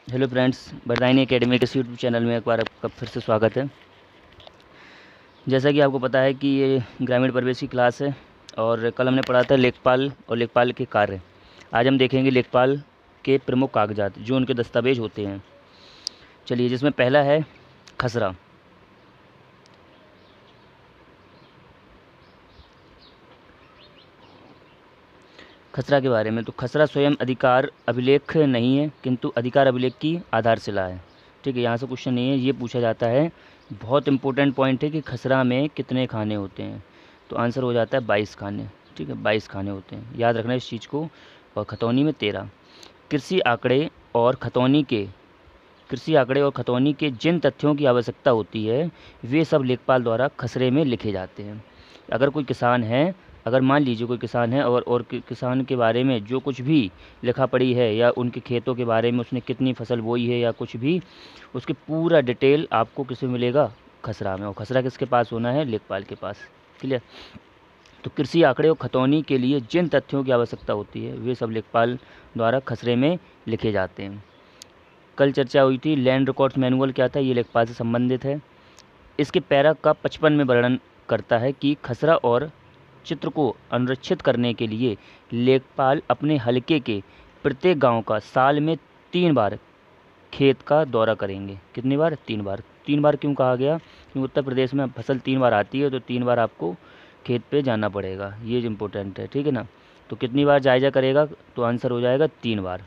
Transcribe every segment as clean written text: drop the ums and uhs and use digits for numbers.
Hello friends, बरदायनी academy के YouTube channel में एक बार आपका फिर से स्वागत है। जैसा कि आपको पता है कि ये ग्रामीण परिवेश की क्लास है और कल हमने पढ़ा था लेखपाल और लेखपाल के कार्य। आज हम देखेंगे लेखपाल के प्रमुख कागजात जो उनके दस्तावेज होते हैं। चलिए, जिसमें पहला है खसरा। खसरा के बारे में, तो खसरा स्वयं अधिकार अभिलेख नहीं है, किंतु अधिकार अभिलेख की आधारशिला है। ठीक है, यहाँ से क्वेश्चन नहीं है, ये पूछा जाता है। बहुत इंपॉर्टेंट पॉइंट है कि खसरा में कितने खाने होते हैं, तो आंसर हो जाता है 22 खाने। ठीक है, 22 खाने होते हैं, याद रखना इस चीज़ को। और खतौनी में 13। कृषि आंकड़े और खतौनी के कृषि आंकड़े और खतौनी के जिन तथ्यों की आवश्यकता होती है वे सब लेखपाल द्वारा खसरे में लिखे जाते हैं। अगर कोई किसान है, अगर मान लीजिए कोई किसान है और किसान के बारे में जो कुछ भी लिखा पड़ी है या उनके खेतों के बारे में उसने कितनी फसल बोई है या कुछ भी, उसकी पूरा डिटेल आपको किस में मिलेगा? खसरा में। और खसरा किसके पास होना है? लेखपाल के पास। क्लियर? तो कृषि आंकड़े और खतौनी के लिए जिन तथ्यों की आवश्यकता होती है वे सब लेखपाल द्वारा खसरे में लिखे जाते हैं। कल चर्चा हुई थी लैंड रिकॉर्ड्स मैनुअल क्या था, ये लेखपाल से संबंधित है। इसके पैरा का 55 में वर्णन करता है कि खसरा और चित्र को अनुरक्षित करने के लिए लेखपाल अपने हलके के प्रत्येक गांव का साल में 3 बार खेत का दौरा करेंगे। कितनी बार? 3 बार। 3 बार क्यों कहा गया? क्योंकि उत्तर प्रदेश में फसल 3 बार आती है, तो 3 बार आपको खेत पे जाना पड़ेगा, ये इम्पोर्टेंट है। ठीक है ना? तो कितनी बार जायजा करेगा? तो आंसर हो जाएगा 3 बार।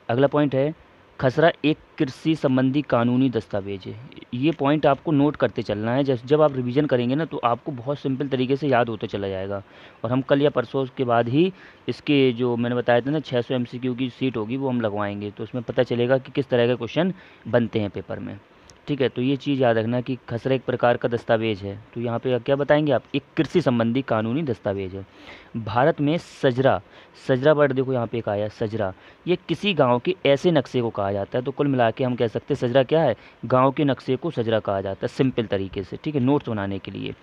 अगला पॉइंट है खसरा एक कृषि संबंधी कानूनी दस्तावेज है। ये पॉइंट आपको नोट करते चलना है, जब आप रिवीजन करेंगे ना तो आपको बहुत सिंपल तरीके से याद होते चला जाएगा। और हम कल या परसों के बाद ही इसके जो मैंने बताया था ना 600 एमसीक्यू की सीट होगी वो हम लगवाएंगे, तो उसमें पता चलेगा कि किस तरह के क्वेश्चन बनते हैं पेपर में। ठीक है, तो ये चीज़ याद रखना कि खसरा एक प्रकार का दस्तावेज है। तो यहाँ पे क्या बताएंगे आप? एक कृषि संबंधी कानूनी दस्तावेज है। भारत में सजरा, सजरा वर्ड देखो यहाँ पे एक आया सजरा, ये किसी गांव के ऐसे नक्शे को कहा जाता है। तो कुल मिला के हम कह सकते हैं सजरा क्या है? गांव के नक्शे को सजरा कहा जाता है, सिंपल तरीके से। ठीक है, नोट्स बनाने के लिए,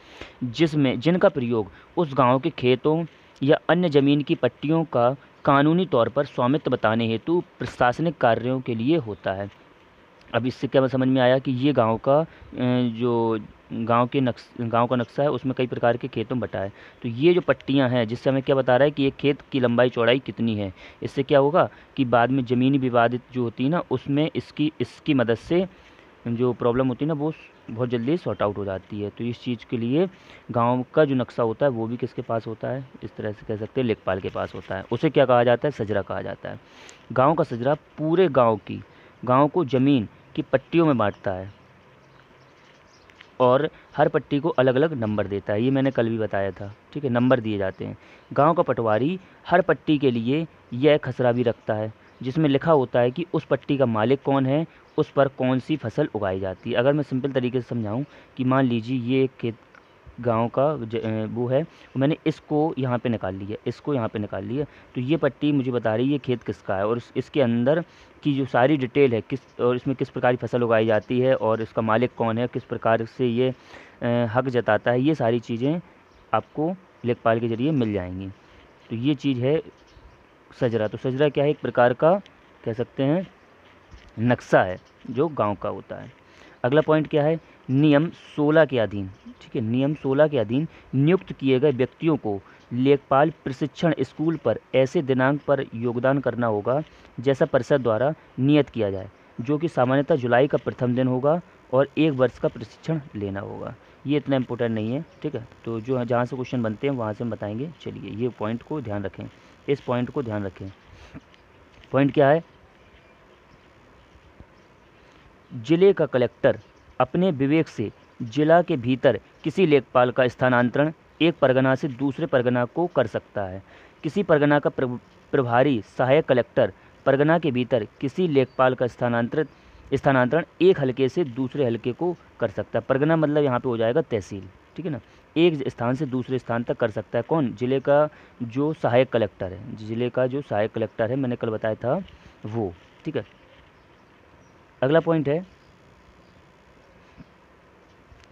जिसमें जिनका प्रयोग उस गांव के खेतों या अन्य जमीन की पट्टियों का कानूनी तौर पर स्वामित्व बताने हेतु प्रशासनिक कार्यों के लिए होता है। अब इससे क्या समझ में आया कि ये जो गांव का नक्शा है उसमें कई प्रकार के खेतों में बटा है। तो ये जो पट्टियां हैं जिससे हमें क्या बता रहा है कि एक खेत की लंबाई चौड़ाई कितनी है। इससे क्या होगा कि बाद में ज़मीनी विवादित जो होती है ना उसमें इसकी इसकी मदद से जो प्रॉब्लम होती है ना वो बहुत जल्दी सॉर्ट आउट हो जाती है। तो इस चीज़ के लिए गांव का जो नक्शा होता है वो भी किसके पास होता है? इस तरह से कह सकते हैं लेखपाल के पास होता है। उसे क्या कहा जाता है? सजरा कहा जाता है। गांव का सजरा पूरे गांव को ज़मीन की पट्टियों में बांटता है और हर पट्टी को अलग अलग नंबर देता है। ये मैंने कल भी बताया था। ठीक है, नंबर दिए जाते हैं। गांव का पटवारी हर पट्टी के लिए यह खसरा भी रखता है जिसमें लिखा होता है कि उस पट्टी का मालिक कौन है, उस पर कौन सी फसल उगाई जाती है। अगर मैं सिंपल तरीके से समझाऊं कि मान लीजिए ये एक खेत गाँव का वो है, मैंने इसको यहाँ पे निकाल लिया, इसको यहाँ पे निकाल लिया, तो ये पट्टी मुझे बता रही है ये खेत किसका है और इसके अंदर की जो सारी डिटेल है किस और इसमें किस प्रकार की फसल उगाई जाती है और इसका मालिक कौन है, किस प्रकार से ये हक जताता है, ये सारी चीज़ें आपको लेखपाल के ज़रिए मिल जाएंगी। तो ये चीज़ है सजरा। तो सजरा क्या है? एक प्रकार का कह सकते हैं नक्शा है जो गांव का होता है। अगला पॉइंट क्या है? नियम 16 के अधीन। ठीक है, नियम 16 के अधीन नियुक्त किए गए व्यक्तियों को लेखपाल प्रशिक्षण स्कूल पर ऐसे दिनांक पर योगदान करना होगा जैसा परिषद द्वारा नियत किया जाए, जो कि सामान्यतः जुलाई का प्रथम दिन होगा और 1 वर्ष का प्रशिक्षण लेना होगा। ये इतना इम्पोर्टेंट नहीं है। ठीक है, तो जो जहाँ से क्वेश्चन बनते हैं वहाँ से हम बताएंगे। चलिए, ये पॉइंट को ध्यान रखें, इस पॉइंट को ध्यान रखें। पॉइंट क्या है? जिले का कलेक्टर अपने विवेक से जिला के भीतर किसी लेखपाल का स्थानांतरण एक परगना से दूसरे परगना को कर सकता है। किसी परगना का प्रभारी सहायक कलेक्टर परगना के भीतर किसी लेखपाल का स्थानांतरण एक हलके से दूसरे हलके को कर सकता है। परगना मतलब यहाँ पे हो जाएगा तहसील। ठीक है ना? एक स्थान से दूसरे स्थान तक कर सकता है कौन? जिले का जो सहायक कलेक्टर है, जिले का जो सहायक कलेक्टर है, मैंने कल बताया था वो। ठीक है, अगला पॉइंट है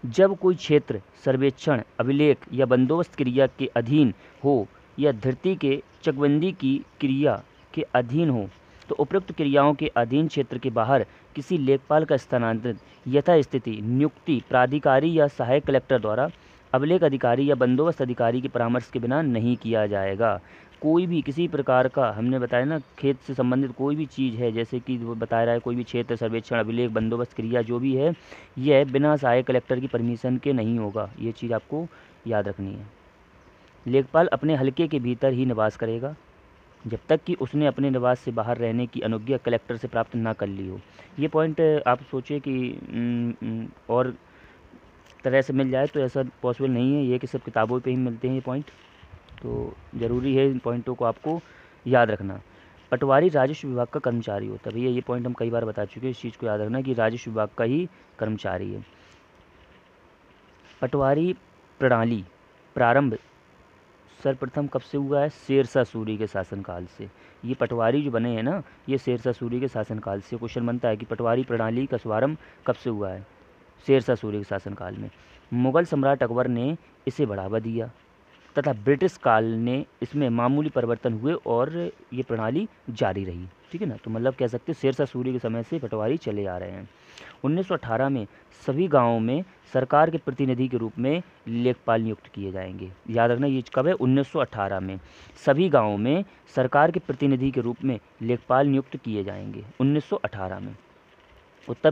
जब कोई क्षेत्र सर्वेक्षण अभिलेख या बंदोबस्त क्रिया के अधीन हो या धरती के चकबंदी की क्रिया के अधीन हो तो उपयुक्त क्रियाओं के अधीन क्षेत्र के बाहर किसी लेखपाल का स्थानांतरण यथास्थिति नियुक्ति प्राधिकारी या सहायक कलेक्टर द्वारा अभिलेख अधिकारी या बंदोबस्त अधिकारी के परामर्श के बिना नहीं किया जाएगा। कोई भी किसी प्रकार का, हमने बताया ना, खेत से संबंधित कोई भी चीज़ है, जैसे कि वो बता रहा है कोई भी क्षेत्र सर्वेक्षण अभिलेख बंदोबस्त क्रिया जो भी है, यह बिना सहायक कलेक्टर की परमिशन के नहीं होगा। ये चीज़ आपको याद रखनी है। लेखपाल अपने हलके के भीतर ही निवास करेगा जब तक कि उसने अपने निवास से बाहर रहने की अनुज्ञा कलेक्टर से प्राप्त ना कर ली हो। ये पॉइंट आप सोचिए कि और तरह से मिल जाए तो ऐसा पॉसिबल नहीं है, ये कि सब किताबों पे ही मिलते हैं ये पॉइंट, तो ज़रूरी है इन पॉइंटों को आपको याद रखना। पटवारी राजस्व विभाग का कर्मचारी होता है। भैया ये पॉइंट हम कई बार बता चुके हैं, इस चीज़ को याद रखना कि राजस्व विभाग का ही कर्मचारी है। पटवारी प्रणाली प्रारंभ सर्वप्रथम कब से हुआ है? शेरशाह सूरी के शासनकाल से। ये पटवारी जो बने हैं ना, ये शेरशाह सूरी के शासनकाल से। क्वेश्चन बनता है कि पटवारी प्रणाली का शुभारंभ कब से हुआ है? शेरशाह सूरी के शासनकाल में। मुगल सम्राट अकबर ने इसे बढ़ावा दिया तथा ब्रिटिश काल ने इसमें मामूली परिवर्तन हुए और ये प्रणाली जारी रही। ठीक है ना, तो मतलब कह सकते हैं शेरशाह सूरी के समय से पटवारी चले आ रहे हैं। 1918 में सभी गांवों में सरकार के प्रतिनिधि के रूप में लेखपाल नियुक्त किए जाएंगे। याद रखना ये कब है? 1918 में सभी गांवों में सरकार के प्रतिनिधि के रूप में लेखपाल नियुक्त किए जाएंगे। 1918 में उत्तर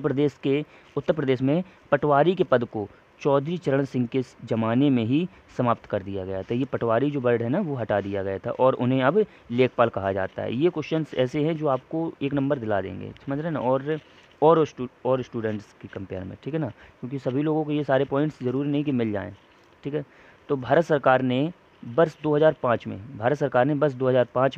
प्रदेश में पटवारी के पद को चौधरी चरण सिंह के ज़माने में ही समाप्त कर दिया गया था। ये पटवारी जो वर्ड है ना वो हटा दिया गया था और उन्हें अब लेखपाल कहा जाता है। ये क्वेश्चंस ऐसे हैं जो आपको 1 नंबर दिला देंगे, समझ रहे ना, और स्टूडेंट्स की कंपेयर में। ठीक है ना, क्योंकि सभी लोगों को ये सारे पॉइंट्स ज़रूरी नहीं कि मिल जाएँ। ठीक है, तो भारत सरकार ने वर्ष 2005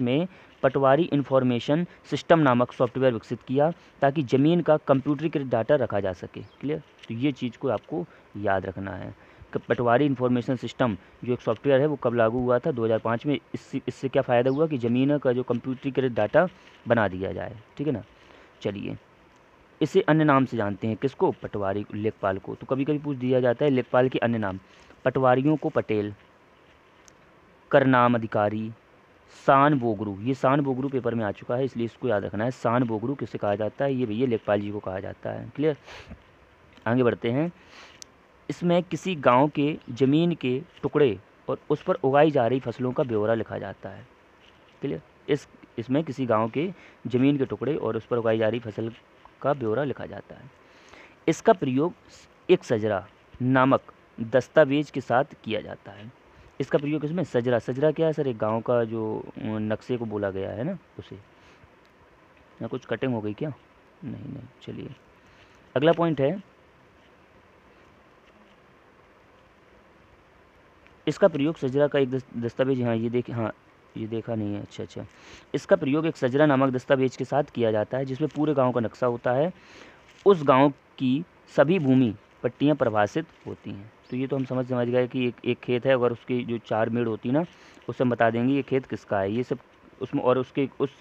में पटवारी इन्फॉर्मेशन सिस्टम नामक सॉफ्टवेयर विकसित किया ताकि ज़मीन का कंप्यूटरीकृत डाटा रखा जा सके। क्लियर, तो ये चीज़ को आपको याद रखना है कि पटवारी इन्फॉर्मेशन सिस्टम जो एक सॉफ्टवेयर है वो कब लागू हुआ था? 2005 में। इससे क्या फ़ायदा हुआ कि ज़मीन का जो कंप्यूटरीकृत डाटा बना दिया जाए। ठीक है ना, चलिए इसे अन्य नाम से जानते हैं, किसको? पटवारी लेखपाल को। तो कभी कभी पूछ दिया जाता है लेखपाल के अन्य नाम। पटवारियों को पटेल, करनाम अधिकारी, सान बोगरू। ये सान बोगरू पेपर में आ चुका है इसलिए इसको याद रखना है। सान बोगरू किसे कहा जाता है? ये भैया लेखपाल जी को कहा जाता है। क्लियर, आगे बढ़ते हैं। इसमें किसी गांव के ज़मीन के टुकड़े और उस पर उगाई जा रही फसलों का ब्यौरा लिखा जाता है। क्लियर, इसमें किसी गांव के ज़मीन के टुकड़े और उस पर उगाई जा रही फसल का ब्यौरा लिखा जाता है। इसका प्रयोग एक सजरा नामक दस्तावेज के साथ किया जाता है। इसका प्रयोग इसमें सजरा क्या है सर? एक गांव का जो नक्शे को बोला गया है ना उसे। या कुछ कटिंग हो गई क्या? नहीं, चलिए अगला पॉइंट है। इसका प्रयोग सजरा का एक दस्तावेज, हाँ ये देखा नहीं है। अच्छा, इसका प्रयोग एक सजरा नामक दस्तावेज के साथ किया जाता है जिसमें पूरे गांव का नक्शा होता है। उस गांव की सभी भूमि पट्टियाँ परिभाषित होती हैं। तो ये तो हम समझ गए कि एक खेत है, अगर उसकी जो 4 मेड़ होती है ना उससे हम बता देंगे ये खेत किसका है। ये सब उसमें, और उसके उस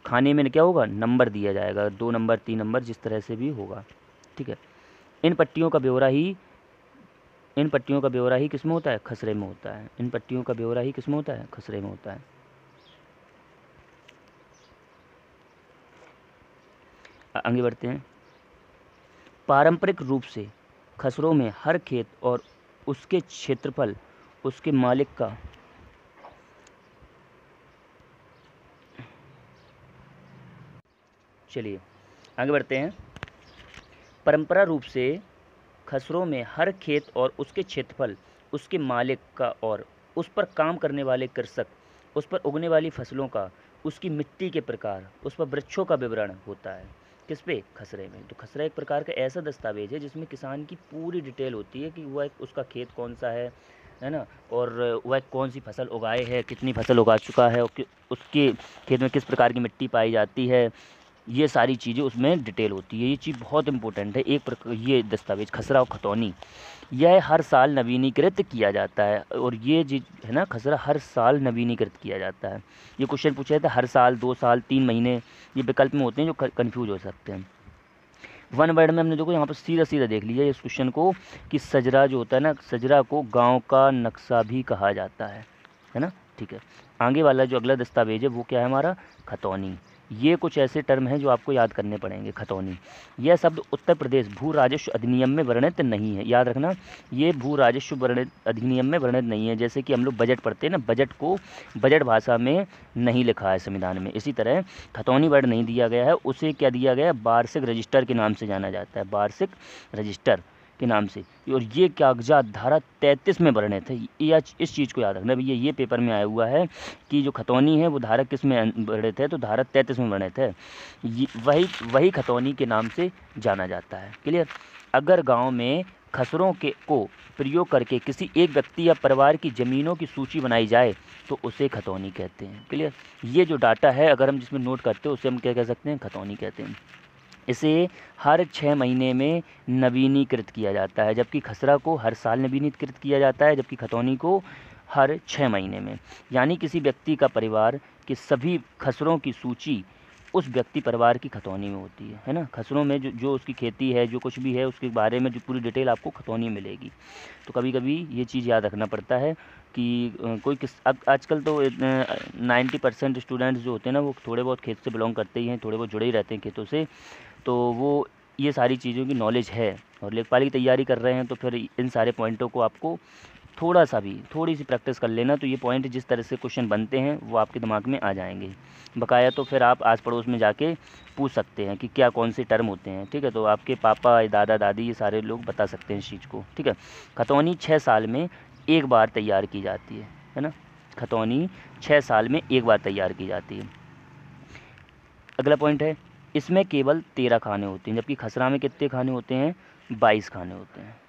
खाने में क्या होगा? नंबर दिया जाएगा, 2 नंबर 3 नंबर जिस तरह से भी होगा। ठीक है, इन पट्टियों का ब्यौरा ही किस में होता है? खसरे में होता है। इन पट्टियों का ब्यौरा ही किस में होता है? खसरे में होता है। आगे बढ़ते हैं। पारंपरिक रूप से खसरों में हर खेत और उसके क्षेत्रफल उसके मालिक का चलिए आगे बढ़ते हैं। परंपरा रूप से खसरों में हर खेत और उसके क्षेत्रफल उसके मालिक का और उस पर काम करने वाले कृषक, उस पर उगने वाली फसलों का, उसकी मिट्टी के प्रकार, उस पर वृक्षों का विवरण होता है। किस पे? खसरे में। तो खसरा एक प्रकार का ऐसा दस्तावेज है जिसमें किसान की पूरी डिटेल होती है कि वह उसका खेत कौन सा है ना, और वह कौन सी फसल उगाए है, कितनी फसल उगा चुका है, और उसके खेत में किस प्रकार की मिट्टी पाई जाती है, ये सारी चीज़ें उसमें डिटेल होती है। ये चीज़ बहुत इंपॉर्टेंट है। एक प्रकार ये दस्तावेज खसरा और खतौनी यह हर साल नवीनीकृत किया जाता है, और ये जो है ना खसरा हर साल नवीनीकृत किया जाता है। ये क्वेश्चन पूछा जाता है हर साल, 2 साल, 3 महीने, ये विकल्प में होते हैं जो कन्फ्यूज हो सकते हैं। 1 वर्ड में हमने देखो यहाँ पर सीधा देख लिया इस क्वेश्चन को कि सजरा जो होता है ना, सजरा को गाँव का नक्शा भी कहा जाता है ना। ठीक है, आगे वाला जो अगला दस्तावेज है वो क्या है हमारा? खतौनी। ये कुछ ऐसे टर्म हैं जो आपको याद करने पड़ेंगे। खतौनी, यह शब्द उत्तर प्रदेश भू राजस्व अधिनियम में वर्णित नहीं है। याद रखना, ये भू राजस्व वर्णित अधिनियम में वर्णित नहीं है। जैसे कि हम लोग बजट पढ़ते हैं ना, बजट को बजट भाषा में नहीं लिखा है संविधान में, इसी तरह खतौनी वर्ड नहीं दिया गया है। उसे क्या दिया गया है, वार्षिक रजिस्टर के नाम से जाना जाता है, वार्षिक रजिस्टर के नाम से। और ये कागजात धारा 33 में वर्णित है। या इस चीज़ को याद रखना भैया, ये पेपर में आया हुआ है कि जो खतौनी है वो धारा किस में वर्णित है, तो धारा 33 में वर्णित है। वही खतौनी के नाम से जाना जाता है। क्लियर। अगर गांव में खसरों को प्रयोग करके किसी एक व्यक्ति या परिवार की ज़मीनों की सूची बनाई जाए तो उसे खतौनी कहते हैं। क्लियर। ये जो डाटा है अगर हम जिसमें नोट करते हैं उसे हम क्या कह सकते हैं, खतौनी कहते हैं। इसे हर 6 महीने में नवीनीकृत किया जाता है, जबकि खसरा को हर साल नवीनीकृत किया जाता है, जबकि खतौनी को हर 6 महीने में। यानी किसी व्यक्ति का परिवार के सभी खसरों की सूची उस व्यक्ति परिवार की खतौनी में होती है ना। खसरों में जो उसकी खेती है, जो कुछ भी है उसके बारे में जो पूरी डिटेल आपको खतौनी में मिलेगी। तो कभी कभी ये चीज़ याद रखना पड़ता है कि कोई किस अब आजकल तो 90% स्टूडेंट्स जो होते हैं ना वो थोड़े बहुत खेत से बिलोंग करते ही हैं, थोड़े बहुत जुड़े ही रहते हैं खेतों से, तो वो ये सारी चीज़ों की नॉलेज है और लेखपाल की तैयारी कर रहे हैं, तो फिर इन सारे पॉइंटों को आपको थोड़ी सी प्रैक्टिस कर लेना, तो ये पॉइंट जिस तरह से क्वेश्चन बनते हैं वो आपके दिमाग में आ जाएंगे। बकाया तो फिर आप आस पड़ोस में जाके पूछ सकते हैं कि क्या कौन से टर्म होते हैं। ठीक है, तो आपके पापा, दादा, दादी, ये सारे लोग बता सकते हैं इस चीज़ को। ठीक है। खतौनी 6 साल में एक बार तैयार की जाती है ना। खतौनी 6 साल में एक बार तैयार की जाती है। अगला पॉइंट है, इसमें केवल 13 खाने होते हैं, जबकि खसरा में कितने खाने होते हैं, 22 खाने होते हैं।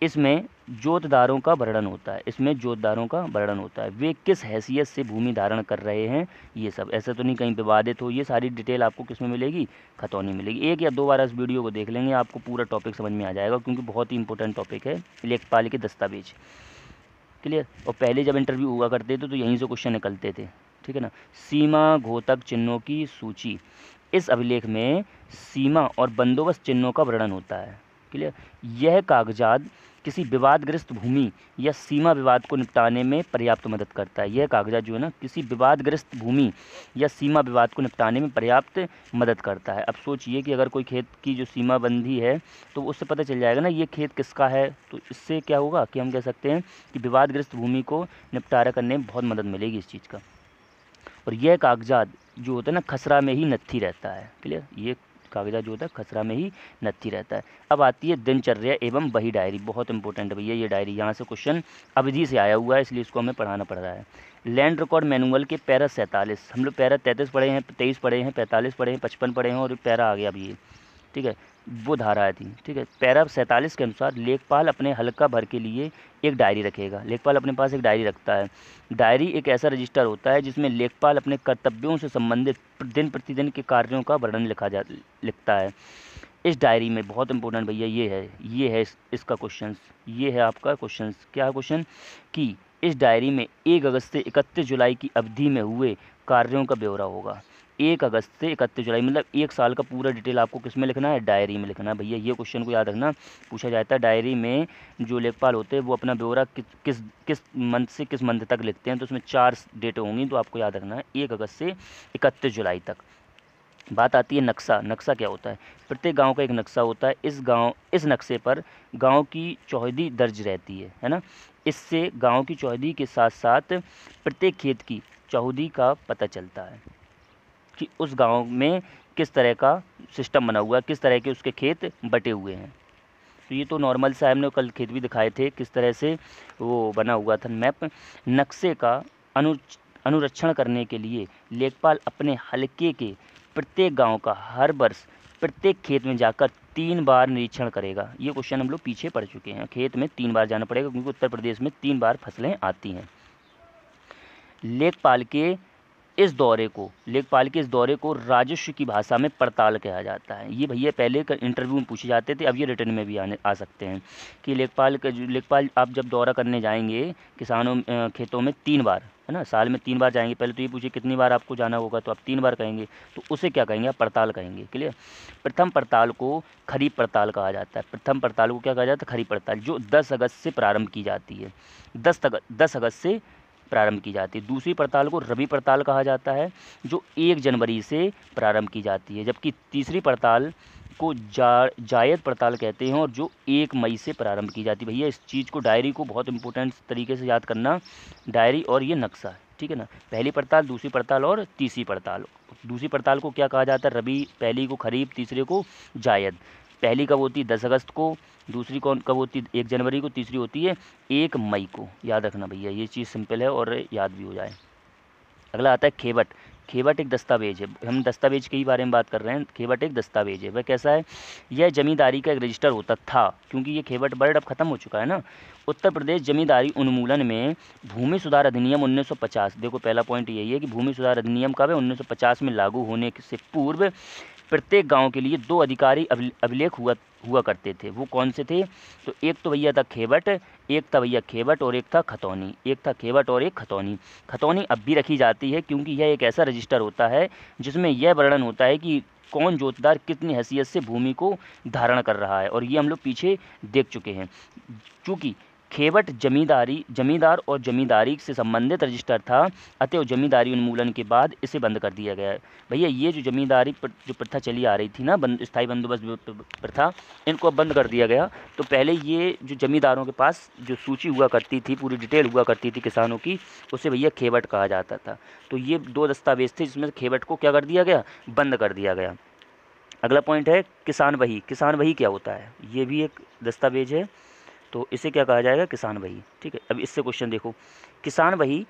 इसमें जोतदारों का वर्णन होता है, वे किस हैसियत से भूमि धारण कर रहे हैं, ये सब। ऐसा तो नहीं कहीं विवादित हो, ये सारी डिटेल आपको किस में मिलेगी, खतौनी मिलेगी। 1 या 2 बार इस वीडियो को देख लेंगे आपको पूरा टॉपिक समझ में आ जाएगा, क्योंकि बहुत ही इंपॉर्टेंट टॉपिक है लेखपाल के दस्तावेज। क्लियर। और पहले जब इंटरव्यू हुआ करते थे तो यहीं से क्वेश्चन निकलते थे। ठीक है ना। सीमा घोतक चिन्हों की सूची, इस अभिलेख में सीमा और बंदोबस्त चिन्हों का वर्णन होता है। क्लियर। यह कागजात किसी विवादग्रस्त भूमि या सीमा विवाद को निपटाने में पर्याप्त मदद करता है। यह कागजात जो है ना किसी विवादग्रस्त भूमि या सीमा विवाद को निपटाने में पर्याप्त मदद करता है। अब सोचिए कि अगर कोई खेत की जो सीमा बंदी है तो उससे पता चल जाएगा ना ये खेत किसका है, तो इससे क्या होगा कि हम कह सकते हैं कि विवादग्रस्त भूमि को निपटारा करने में बहुत मदद मिलेगी इस चीज़ का। और यह कागजात जो होता है ना खसरा में ही नत्थी रहता है। क्लियर। ये कागजात जो होता है खसरा में ही नत्थी रहता है। अब आती है दिनचर्या एवं वही डायरी, बहुत इंपॉर्टेंट है भैया ये डायरी। यहाँ से क्वेश्चन अवधि से आया हुआ है, इसलिए इसको हमें पढ़ाना पड़ रहा है। लैंड रिकॉर्ड मैनुअल के पैरा 47, हम लोग पैरा 33 पढ़े हैं, 23 पढ़े हैं, 45 पढ़े हैं, 55 पढ़े हैं और पैरा आ गया अभी ये। ठीक है, वो धाराएँ थी। ठीक है, पैरा 47 के अनुसार लेखपाल अपने हल्का भर के लिए एक डायरी रखेगा। लेखपाल अपने पास एक डायरी रखता है। डायरी एक ऐसा रजिस्टर होता है जिसमें लेखपाल अपने कर्तव्यों से संबंधित दिन प्रतिदिन के कार्यों का वर्णन लिखता है। इस डायरी में बहुत इंपॉर्टेंट भैया ये है इसका क्वेश्चन, ये है आपका क्वेश्चन। क्या है क्वेश्चन कि इस डायरी में 1 अगस्त से 31 जुलाई की अवधि में हुए कार्यों का ब्यौरा होगा। 1 अगस्त से 31 जुलाई मतलब 1 साल का पूरा डिटेल आपको किस में लिखना है, डायरी में लिखना है भैया। ये क्वेश्चन को याद रखना, पूछा जाता है डायरी में जो लेखपाल होते हैं वो अपना ब्यौरा किस मंथ से किस मंथ तक लिखते हैं, तो उसमें 4 डेटें होंगी, तो आपको याद रखना है 1 अगस्त से 31 जुलाई तक। बात आती है नक्शा। नक्शा क्या होता है, प्रत्येक गांव का एक नक्शा होता है। इस नक्शे पर गांव की चौहदी दर्ज रहती है ना। इससे गांव की चौहदी के साथ साथ प्रत्येक खेत की चौहदी का पता चलता है कि उस गांव में किस तरह का सिस्टम बना हुआ है, किस तरह के उसके खेत बटे हुए हैं। तो ये तो नॉर्मल सा हमने कल खेत भी दिखाए थे किस तरह से वो बना हुआ था मैप। नक्शे का अनुरक्षण करने के लिए लेखपाल अपने हलके के प्रत्येक गांव का हर वर्ष प्रत्येक खेत में जाकर 3 बार निरीक्षण करेगा। ये क्वेश्चन हम लोग पीछे पढ़ चुके हैं। खेत में 3 बार जाना पड़ेगा क्योंकि उत्तर प्रदेश में 3 बार फसलें आती हैं। लेखपाल के इस दौरे को राजस्व की भाषा में पड़ताल कहा जाता है। ये भैया पहले इंटरव्यू में पूछे जाते थे, अब ये रिटर्न में भी आ सकते हैं कि लेखपाल आप जब दौरा करने जाएंगे किसानों खेतों में 3 बार, है ना, साल में 3 बार जाएंगे। पहले तो ये पूछिए कितनी बार आपको जाना होगा, तो आप 3 बार कहेंगे, तो उसे क्या कहेंगे आप, पड़ताल कहेंगे। क्लियर। प्रथम पड़ताल को खरीफ पड़ताल कहा जाता है। प्रथम पड़ताल को क्या कहा जाता है, खरीफ पड़ताल, जो 10 अगस्त से प्रारंभ की जाती है। 10 अगस्त से प्रारंभ की जाती है। दूसरी पड़ताल को रबी पड़ताल कहा जाता है, जो 1 जनवरी से प्रारंभ की जाती है, जबकि तीसरी पड़ताल को जायद पड़ताल कहते हैं और जो 1 मई से प्रारंभ की जाती है। भैया इस चीज़ को, डायरी को बहुत इंपॉर्टेंट तरीके से याद करना, डायरी और ये नक्शा, ठीक है ना। पहली पड़ताल, दूसरी पड़ताल और तीसरी पड़ताल। दूसरी पड़ताल को क्या कहा जाता है? रबी, पहली को खरीफ, तीसरे को जायद। पहली कब होती है? 10 अगस्त को, दूसरी कौन कब होती है? 1 जनवरी को, तीसरी होती है 1 मई को। याद रखना भैया, ये चीज़ सिंपल है और याद भी हो जाए। अगला आता है खेवट। खेवट एक दस्तावेज है, हम दस्तावेज के ही बारे में बात कर रहे हैं। खेवट एक दस्तावेज है, वह कैसा है? यह जमींदारी का एक रजिस्टर होता था, क्योंकि ये खेवट वर्ड अब खत्म हो चुका है ना। उत्तर प्रदेश जमींदारी उन्मूलन में भूमि सुधार अधिनियम 1950, देखो पहला पॉइंट यही है कि भूमि सुधार अधिनियम कब है? 1950 में लागू होने से पूर्व प्रत्येक गांव के लिए 2 अधिकारी अभिलेख हुआ करते थे। वो कौन से थे? तो एक तो भैया था खेवट, एक था भैया खेवट और एक था खतौनी। एक था खेवट और एक खतौनी। खतौनी अब भी रखी जाती है, क्योंकि यह एक ऐसा रजिस्टर होता है जिसमें यह वर्णन होता है कि कौन जोतदार कितनी हैसियत से भूमि को धारण कर रहा है, और ये हम लोग पीछे देख चुके हैं। चूँकि खेवट जमींदार और जमींदारी से संबंधित रजिस्टर था, अतएव जमींदारी उन्मूलन के बाद इसे बंद कर दिया गया है। भैया ये जो जमींदारी जो प्रथा चली आ रही थी ना, स्थायी बंदोबस्त प्रथा, इनको अब बंद कर दिया गया। तो पहले ये जो जमींदारों के पास जो सूची हुआ करती थी, पूरी डिटेल हुआ करती थी किसानों की, उसे भैया खेवट कहा जाता था। तो ये 2 दस्तावेज थे जिसमें खेवट को क्या कर दिया गया? बंद कर दिया गया। अगला पॉइंट है किसान वही। किसान वही क्या होता है? ये भी एक दस्तावेज है, तो इसे क्या कहा जाएगा? किसान वही, ठीक है। अब इससे क्वेश्चन देखो, किसान वही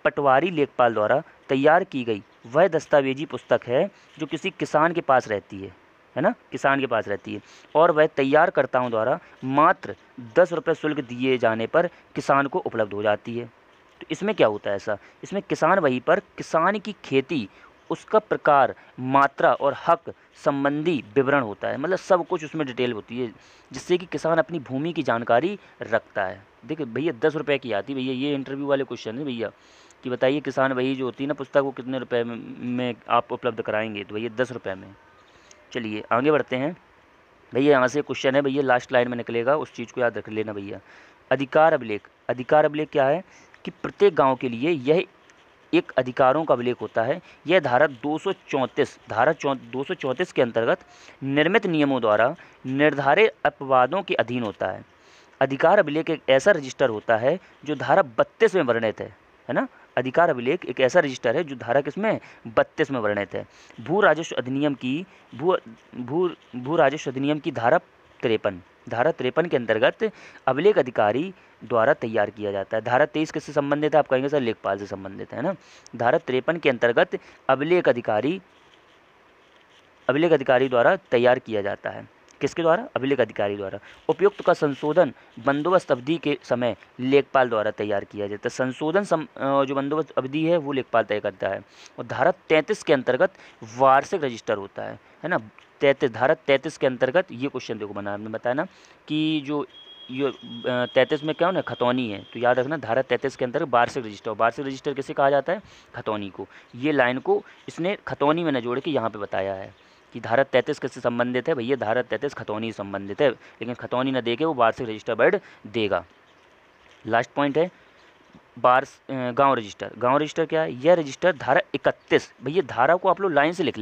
पटवारी लेखपाल द्वारा तैयार की गई वह दस्तावेजी पुस्तक है जो किसी किसान के पास रहती है ना, किसान के पास रहती है, और वह तैयारकर्ताओं द्वारा मात्र 10 रुपये शुल्क दिए जाने पर किसान को उपलब्ध हो जाती है। तो इसमें क्या होता है ऐसा? इसमें किसान वही पर किसान की खेती, उसका प्रकार, मात्रा और हक संबंधी विवरण होता है। मतलब सब कुछ उसमें डिटेल होती है, जिससे कि किसान अपनी भूमि की जानकारी रखता है। देखिए भैया 10 रुपये की आती है भैया, ये इंटरव्यू वाले क्वेश्चन है भैया, कि बताइए किसान वही जो होती है ना पुस्तक, वो कितने रुपए में आप उपलब्ध कराएंगे? तो भैया 10 रुपये में। चलिए आगे बढ़ते हैं भैया। यहाँ से क्वेश्चन है भैया, लास्ट लाइन में निकलेगा, उस चीज़ को याद रख लेना भैया। अधिकार अभिलेख। अधिकार अभिलेख क्या है? कि प्रत्येक गांव के लिए यह एक अधिकारों का अभिलेख होता है। यह धारा 234 के अंतर्गत निर्मित नियमों द्वारा निर्धारित अपवादों के अधीन होता है। अधिकार अभिलेख एक ऐसा रजिस्टर होता है जो धारा 32 में वर्णित है ना। अधिकार अभिलेख एक ऐसा रजिस्टर है जो धारा किसमें? 32 में वर्णित है। भू राजस्व अधिनियम की धारा 53 के अंतर्गत अभिलेख अधिकारी द्वारा तैयार किया जाता है। धारा 23 किससे संबंधित है? आप कहेंगे सर लेखपाल से संबंधित है ना। धारा 53 के अंतर्गत अभिलेख अधिकारी द्वारा तैयार किया जाता है। किसके द्वारा? अभिलेख अधिकारी द्वारा। उपयुक्त का संशोधन बंदोबस्त अवधि के समय लेखपाल द्वारा तैयार किया जाता है। संशोधन जो बंदोबस्त अवधि है वो लेखपाल तय करता है। और धारा 33 के अंतर्गत वार्षिक रजिस्टर होता है ना। धारा 33 के अंतर्गत ये क्वेश्चन देखो बना, हमने बताया ना कि जो ये 33 में क्या हो ना, खतौनी है, तो याद रखना धारा 33 के अंतर्गत वार्षिक रजिस्टर। वार्षिक रजिस्टर किसे कहा जाता है? खतौनी को। ये लाइन को इसने खतौनी में न जोड़ के यहाँ पे बताया है कि धारा 33 किससे संबंधित है? भैया धारा 33 खतौनी से संबंधित है, लेकिन खतौनी न दे के वो वार्षिक रजिस्टर वर्ड देगा। लास्ट पॉइंट है गांव रजिस्टर। गांव रजिस्टर क्या है? यह रजिस्टर धारा 31, भैया धारा को आप लोग लाइन से लिख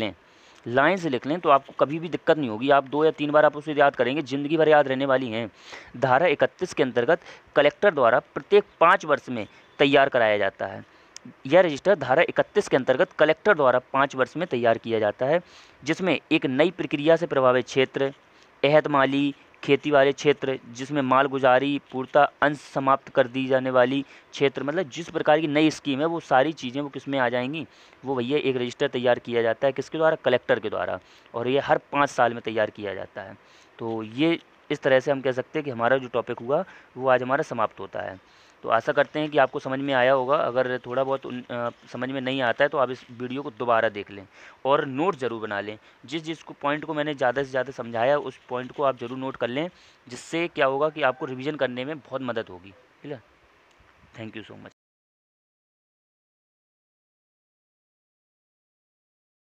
लें, तो आपको कभी भी दिक्कत नहीं होगी। आप 2 या 3 बार आप उसे याद करेंगे, ज़िंदगी भर याद रहने वाली हैं। धारा 31 के अंतर्गत कलेक्टर द्वारा प्रत्येक 5 वर्ष में तैयार कराया जाता है। यह रजिस्टर धारा 31 के अंतर्गत कलेक्टर द्वारा 5 वर्ष में तैयार किया जाता है, जिसमें एक नई प्रक्रिया से प्रभावित क्षेत्र, एहतमाली खेती वाले क्षेत्र, जिसमें मालगुजारी पूर्णतः अंश समाप्त कर दी जाने वाली क्षेत्र, मतलब जिस प्रकार की नई स्कीम है वो सारी चीज़ें वो किस में आ जाएंगी? वो भैया एक रजिस्टर तैयार किया जाता है, किसके द्वारा? कलेक्टर के द्वारा, और ये हर 5 साल में तैयार किया जाता है। तो ये इस तरह से हम कह सकते हैं कि हमारा जो टॉपिक हुआ वो आज हमारा समाप्त होता है। तो आशा करते हैं कि आपको समझ में आया होगा। अगर थोड़ा बहुत समझ में नहीं आता है तो आप इस वीडियो को दोबारा देख लें और नोट ज़रूर बना लें। जिस पॉइंट को मैंने ज़्यादा से ज़्यादा समझाया उस पॉइंट को आप ज़रूर नोट कर लें, जिससे क्या होगा कि आपको रिवीजन करने में बहुत मदद होगी। ठीक है, थैंक यू सो मच।